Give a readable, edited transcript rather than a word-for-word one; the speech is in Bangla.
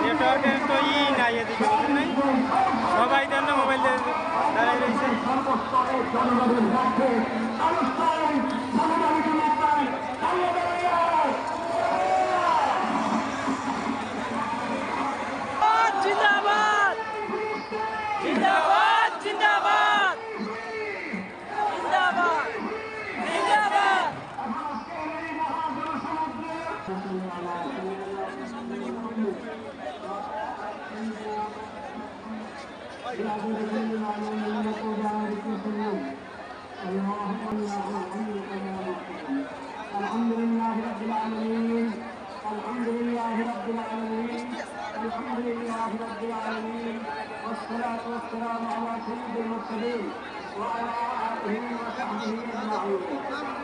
নেটওয়ার্কের তো নাই এদিকে বুঝলেন নাই, সবাই দেন না মোবাইল দাঁড়াই রয়েছে। জিন্দাবাদ জিন্দাবাদ জিন্দাবাদ জিন্দাবাদ জিন্দাবাদ। الحمد لله رب العالمين الحمد لله رب العالمين الحمد لله رب العالمين والصلاة والسلام على سيد المرسلين وعلى آله وصحبه أجمعين.